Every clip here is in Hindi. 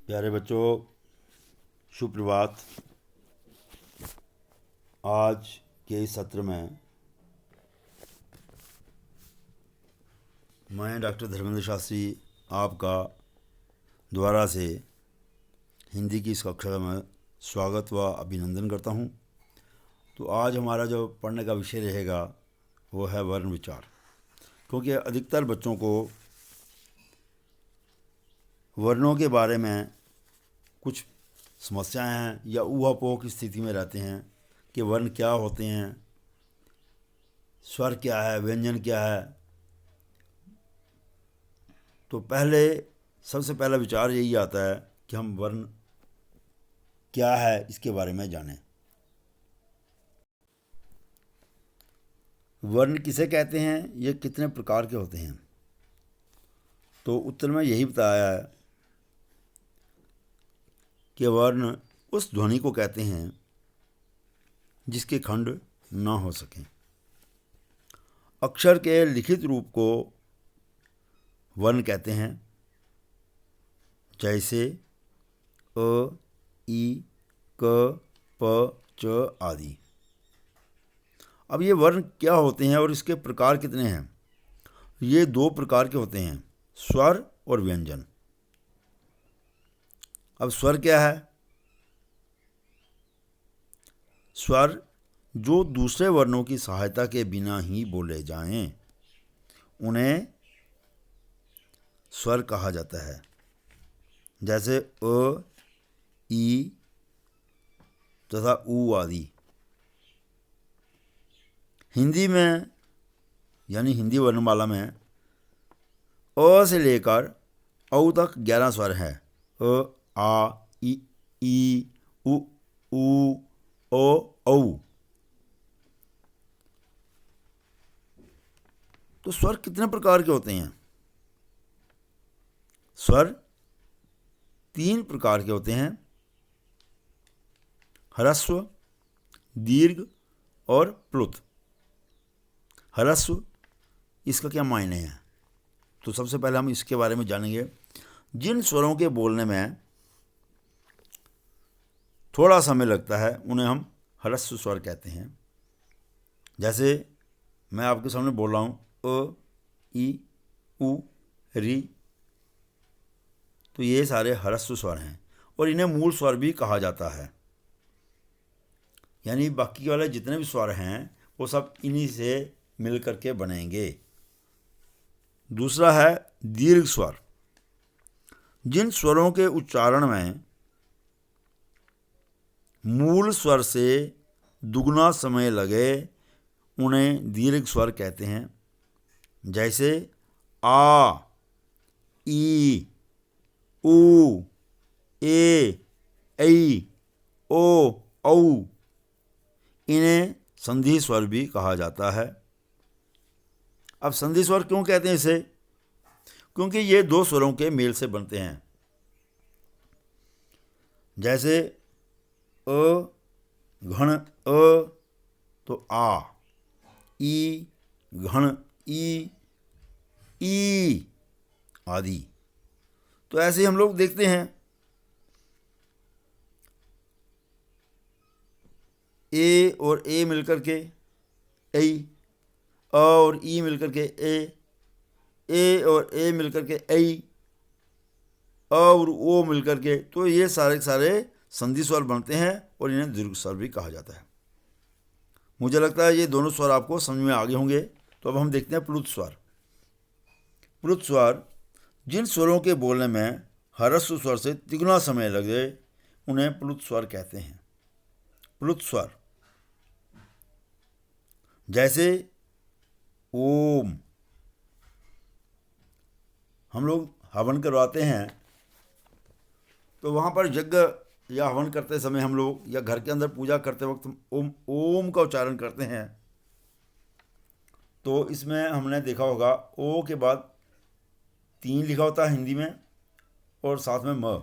प्यारे बच्चों, शुभ प्रभात। आज के इस सत्र में मैं डॉक्टर धर्मेंद्र शास्त्री आपका दोबारा से हिंदी की इस कक्षा में स्वागत व अभिनंदन करता हूं। तो आज हमारा जो पढ़ने का विषय रहेगा वो है वर्ण विचार, क्योंकि अधिकतर बच्चों को वर्णों के बारे में कुछ समस्याएं हैं या ऊहापोह की स्थिति में रहते हैं कि वर्ण क्या होते हैं, स्वर क्या है, व्यंजन क्या है। तो सबसे पहला विचार यही आता है कि हम वर्ण क्या है इसके बारे में जानें। वर्ण किसे कहते हैं, ये कितने प्रकार के होते हैं। तो उत्तर में यही बताया है कि वर्ण उस ध्वनि को कहते हैं जिसके खंड ना हो सकें। अक्षर के लिखित रूप को वर्ण कहते हैं, जैसे अ, ई, क, प, च आदि। अब ये वर्ण क्या होते हैं और इसके प्रकार कितने हैं। ये दो प्रकार के होते हैं, स्वर और व्यंजन। अब स्वर क्या है? स्वर जो दूसरे वर्णों की सहायता के बिना ही बोले जाएं, उन्हें स्वर कहा जाता है। जैसे अ, ई तथा ऊ आदि। हिंदी में यानी हिंदी वर्णमाला में अ से लेकर औ तक 11 स्वर हैं। अ, आ, ई, उ, ओ, औ। तो स्वर कितने प्रकार के होते हैं? स्वर 3 प्रकार के होते हैं, ह्रस्व, दीर्घ और प्लुत। ह्रस्व, इसका क्या मायने है? तो सबसे पहले हम इसके बारे में जानेंगे। जिन स्वरों के बोलने में थोड़ा समय लगता है उन्हें हम ह्रस्व स्वर कहते हैं। जैसे मैं आपके सामने बोल रहा हूँ अ, ई, उ, री। तो ये सारे ह्रस्व स्वर हैं और इन्हें मूल स्वर भी कहा जाता है। यानी बाकी वाले जितने भी स्वर हैं वो सब इन्हीं से मिल करके बनेंगे। दूसरा है दीर्घ स्वर। जिन स्वरों के उच्चारण में मूल स्वर से दुगना समय लगे उन्हें दीर्घ स्वर कहते हैं। जैसे आ, ई, उ, ए, ऐ, ओ, औ। इन्हें संधि स्वर भी कहा जाता है। अब संधि स्वर क्यों कहते हैं इसे? क्योंकि ये दो स्वरों के मेल से बनते हैं। जैसे अ घन अ तो आ, ई घन ई आदि। तो ऐसे हम लोग देखते हैं ए और ए मिलकर के ऐ, अ और ई मिलकर के ए और ए मिलकर के ऐ, अ और ओ मिलकर के। तो ये सारे के सारे संधि स्वर बनते हैं और इन्हें दीर्घ स्वर भी कहा जाता है। मुझे लगता है ये दोनों स्वर आपको समझ में आ गए होंगे। तो अब हम देखते हैं प्लुत स्वर। प्लुत स्वर जिन स्वरों के बोलने में ह्रस्व स्वर से तिगुना समय लगे उन्हें प्लुत स्वर कहते हैं। प्लुत स्वर जैसे ओम। हम लोग हवन करवाते हैं तो वहाँ पर यज्ञ या हवन करते समय हम लोग या घर के अंदर पूजा करते वक्त ओम ओम का उच्चारण करते हैं। तो इसमें हमने देखा होगा ओ के बाद 3 लिखा होता है हिंदी में और साथ में म।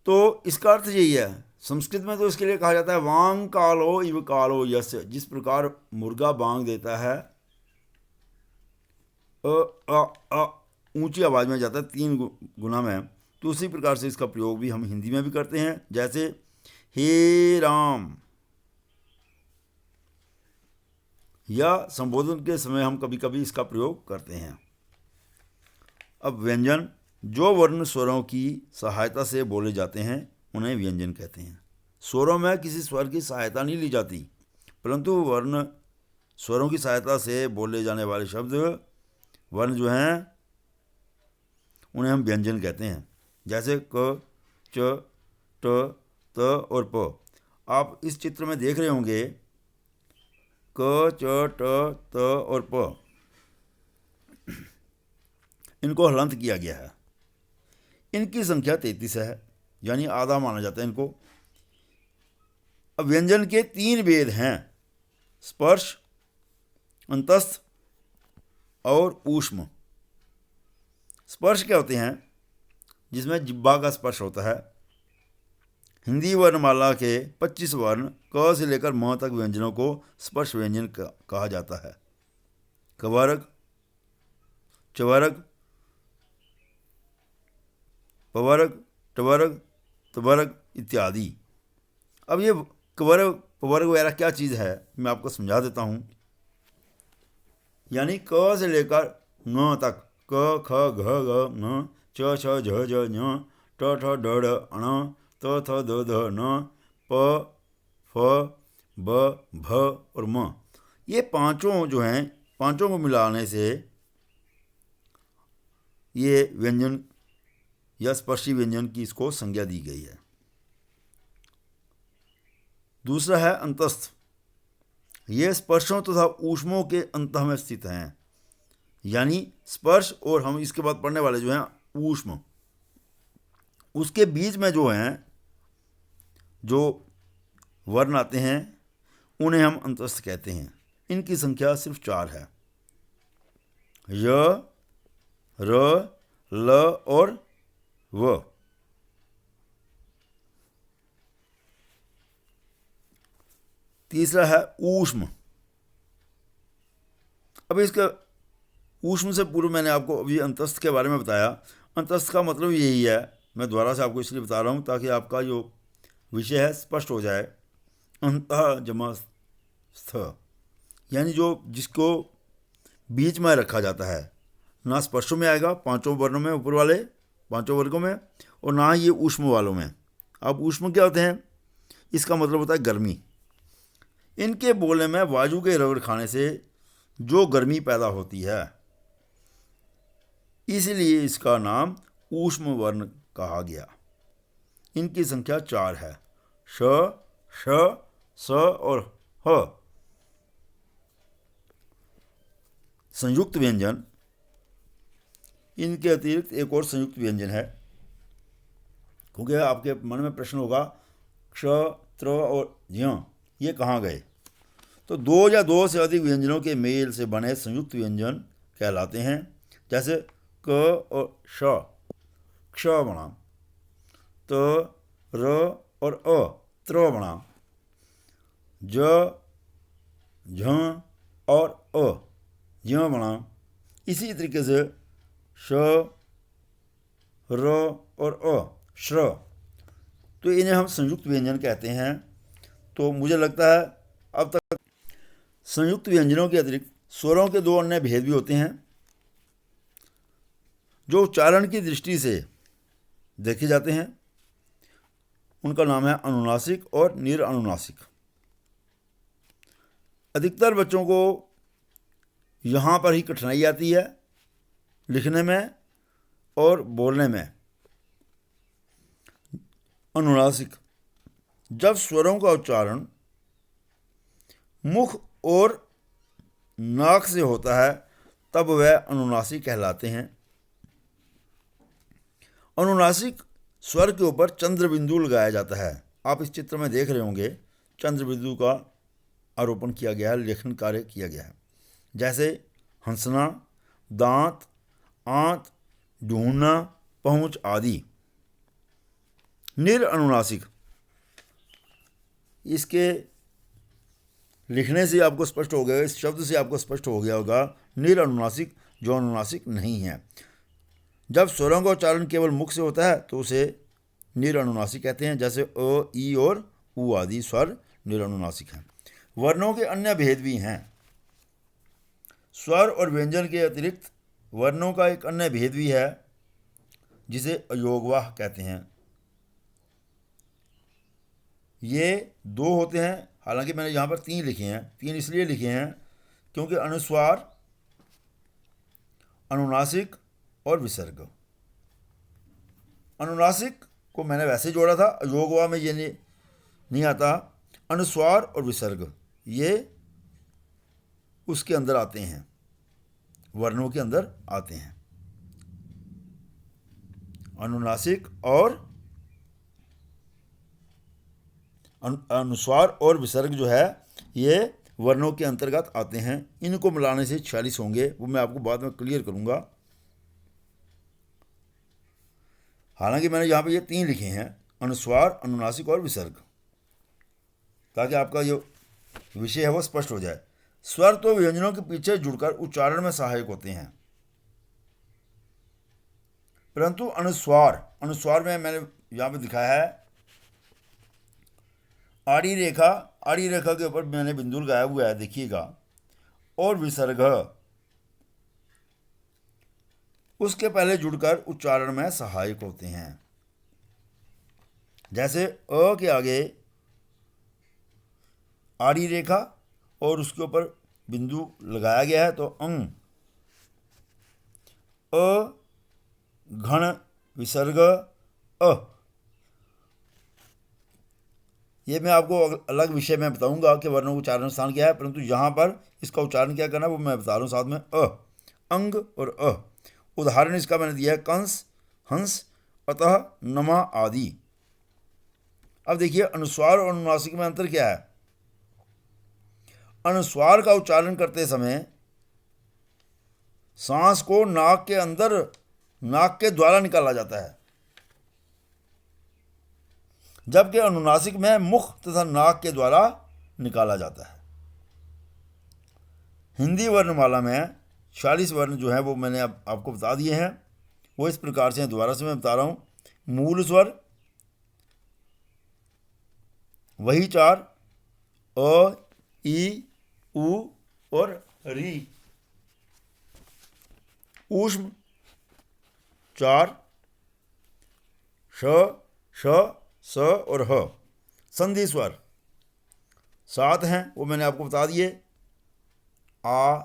तो इसका अर्थ यही है। संस्कृत में तो इसके लिए कहा जाता है वांग कालो इव कालो यस्य। जिस प्रकार मुर्गा बांग देता है अ अ अ ऊंची आवाज़ में जाता है 3 गुना में, तो उसी प्रकार से इसका प्रयोग भी हम हिंदी में भी करते हैं। जैसे हे राम, या संबोधन के समय हम कभी कभी इसका प्रयोग करते हैं। अब व्यंजन, जो वर्ण स्वरों की सहायता से बोले जाते हैं उन्हें व्यंजन कहते हैं। स्वरों में किसी स्वर की सहायता नहीं ली जाती, परंतु वर्ण स्वरों की सहायता से बोले जाने वाले शब्द, वर्ण जो हैं, उन्हें हम व्यंजन कहते हैं। जैसे क, च, ट, त और प। आप इस चित्र में देख रहे होंगे क, च, ट, त और प, इनको हलंत किया गया है। इनकी संख्या 33 है, यानी आधा माना जाता है इनको। अब व्यंजन के 3 भेद हैं, स्पर्श, अंतस्थ और ऊष्म। स्पर्श क्या होते हैं? जिसमें जिह्वा का स्पर्श होता है। हिंदी वर्णमाला के 25 वर्ण क से लेकर म तक व्यंजनों को स्पर्श व्यंजन कहा जाता है। कवर्ग, चवर्ग, पवर्ग, टवर्ग, तवर्ग इत्यादि। अब ये कवर्ग, पवर्ग वगैरह क्या चीज़ है, मैं आपको समझा देता हूँ। यानी क से लेकर ङ तक, क, ख, घ, घ, ङ, च, छ, झ, झ, ञ, ट, ठ, ड, ढ, ण, त, थ, द, ध, न, प, फ, ब, भ और म। ये पांचों जो हैं, पांचों को मिलाने से ये व्यंजन या स्पर्शी व्यंजन की इसको संज्ञा दी गई है। दूसरा है अंतस्थ। ये स्पर्शों तथा ऊष्मों के अंत में स्थित हैं, यानी स्पर्श और हम इसके बाद पढ़ने वाले जो हैं ऊष्म, उसके बीच में जो हैं, जो वर्ण आते हैं उन्हें हम अंतस्थ कहते हैं। इनकी संख्या सिर्फ 4 है, य, र, ल और व। तीसरा है ऊष्म। अब इसका ऊष्म से पूर्व मैंने आपको अभी अंतस्थ के बारे में बताया। अंतस्थ का मतलब यही है, मैं दोबारा से आपको इसलिए बता रहा हूँ ताकि आपका जो विषय है स्पष्ट हो जाए। अंतः जमा स्थ, यानी जो जिसको बीच में रखा जाता है, ना स्पर्शों में आएगा, पांचों वर्णों में, ऊपर वाले पांचों वर्गों में, और ना ये ऊष्म वालों में। अब ऊष्म क्या होते हैं? इसका मतलब होता है गर्मी। इनके बोलने में वायु के रगड़ खाने से जो गर्मी पैदा होती है, इसलिए इसका नाम ऊष्म वर्ण कहा गया। इनकी संख्या 4 है, श, श, स और ह। संयुक्त व्यंजन, इनके अतिरिक्त एक और संयुक्त व्यंजन है, क्योंकि आपके मन में प्रश्न होगा क्ष, त्र और ज्ञ ये कहाँ गए? तो 2 या 2 से अधिक व्यंजनों के मेल से बने संयुक्त व्यंजन कहलाते हैं। जैसे क और श, क्ष बना, त, र और अ, त्र बना, ज, झ और अ, ज्ञ बना। इसी तरीके से श, र और अ, श्र। तो इन्हें हम संयुक्त व्यंजन कहते हैं। तो मुझे लगता है अब तक संयुक्त व्यंजनों के अतिरिक्त स्वरों के 2 अन्य भेद भी होते हैं, जो उच्चारण की दृष्टि से देखे जाते हैं। उनका नाम है अनुनासिक और निरअनुनासिक। अधिकतर बच्चों को यहाँ पर ही कठिनाई आती है, लिखने में और बोलने में। अनुनासिक, जब स्वरों का उच्चारण मुख और नाक से होता है तब वह अनुनासिक कहलाते हैं। अनुनासिक स्वर के ऊपर चंद्र बिंदु लगाया जाता है। आप इस चित्र में देख रहे होंगे, चंद्र बिंदु का आरोपण किया गया है, लेखन कार्य किया गया है। जैसे हंसना, दांत, आंत, ढूंढना, पहुंच आदि। निरअनुनासिक, इसके लिखने से आपको स्पष्ट हो गया, इस शब्द से आपको स्पष्ट हो गया होगा, निरअनुनासिक जो अनुनासिक नहीं है। जब स्वरों का उच्चारण केवल मुख से होता है तो उसे निरनुनासिक कहते हैं, जैसे अ, ई और उ आदि स्वर निरनुनासिक हैं। वर्णों के अन्य भेद भी हैं। स्वर और व्यंजन के अतिरिक्त वर्णों का एक अन्य भेद भी है जिसे अयोगवाह कहते हैं। ये दो होते हैं, हालांकि मैंने यहाँ पर तीन लिखे हैं। तीन इसलिए लिखे हैं क्योंकि अनुस्वार, अनुनासिक और विसर्ग। अनुनासिक को मैंने वैसे जोड़ा था, अयोगवाह में ये नहीं आता। अनुस्वार और विसर्ग ये उसके अंदर आते हैं, वर्णों के अंदर आते हैं। अनुनासिक और अनुस्वार और विसर्ग जो है ये वर्णों के अंतर्गत आते हैं। इनको मिलाने से 46 होंगे, वो मैं आपको बाद में क्लियर करूंगा। हालांकि मैंने यहाँ पे ये तीन लिखे हैं, अनुस्वार, अनुनासिक और विसर्ग, ताकि आपका जो विषय है वो स्पष्ट हो जाए। स्वर तो व्यंजनों के पीछे जुड़कर उच्चारण में सहायक होते हैं, परंतु अनुस्वार में मैंने यहाँ पे दिखाया है आड़ी रेखा के ऊपर मैंने बिंदु लगाया हुआ है, देखिएगा। और विसर्ग उसके पहले जुड़कर उच्चारण में सहायक होते हैं। जैसे अ के आगे आड़ी रेखा और उसके ऊपर बिंदु लगाया गया है तो अंग, अ घन विसर्ग अ। ये मैं आपको अलग विषय में बताऊंगा कि वर्णों का उच्चारण स्थान क्या है, परंतु यहाँ पर इसका उच्चारण क्या करना है वो मैं बता रहा हूँ साथ में। अ, अंग और अ। उदाहरण इसका मैंने दिया है कंस, हंस, अतः, नमा आदि। अब देखिए अनुस्वार और अनुनासिक में अंतर क्या है। अनुस्वार का उच्चारण करते समय सांस को नाक के अंदर, नाक के द्वारा निकाला जाता है, जबकि अनुनासिक में मुख तथा नाक के द्वारा निकाला जाता है। हिंदी वर्णमाला में 40 वर्ण जो है वो मैंने आपको बता दिए हैं। वो इस प्रकार से हैं, दोबारा से मैं बता रहा हूँ। मूल स्वर वही 4, अ, ई, उ और री। ऊष्म 4, श, श, स और ह। संधि स्वर 7 हैं, वो मैंने आपको बता दिए। आ,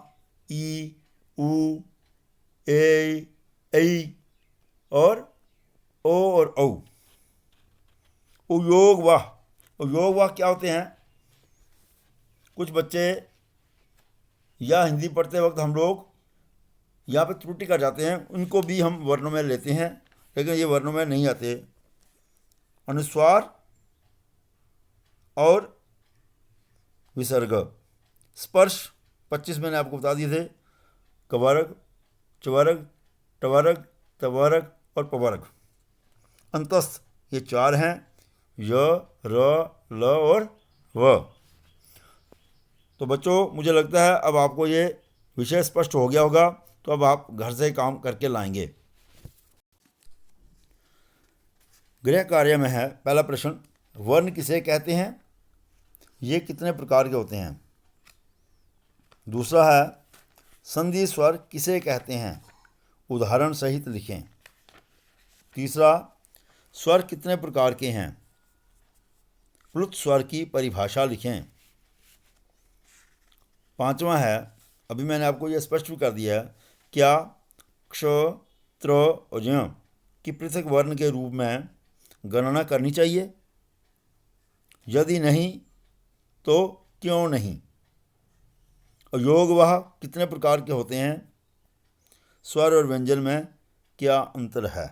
ई, उ, ए, ऐ और ओ और औ। उयोग वाह क्या होते हैं। कुछ बच्चे या हिंदी पढ़ते वक्त हम लोग यहाँ पे त्रुटि कर जाते हैं, उनको भी हम वर्णों में लेते हैं, लेकिन ये वर्णों में नहीं आते। अनुस्वार और विसर्ग। स्पर्श 25 मैंने आपको बता दिए थे। कवर्ग, चवर्ग, टवर्ग, तवर्ग और पवर्ग। अंतस्थ ये 4 हैं, य, र, ल और व। तो बच्चों मुझे लगता है अब आपको ये विषय स्पष्ट हो गया होगा, तो अब आप घर से काम करके लाएंगे। गृह कार्य में है पहला प्रश्न, वर्ण किसे कहते हैं, ये कितने प्रकार के होते हैं। दूसरा है संधि स्वर किसे कहते हैं, उदाहरण सहित लिखें। तीसरा, स्वर कितने प्रकार के हैं, प्लुत स्वर की परिभाषा लिखें। पांचवा है, अभी मैंने आपको यह स्पष्ट भी कर दिया है, क्या क्ष, त्र और ज्ञ की पृथक वर्ण के रूप में गणना करनी चाहिए, यदि नहीं तो क्यों नहीं। अयोगवाह कितने प्रकार के होते हैं, स्वर और व्यंजन में क्या अंतर है।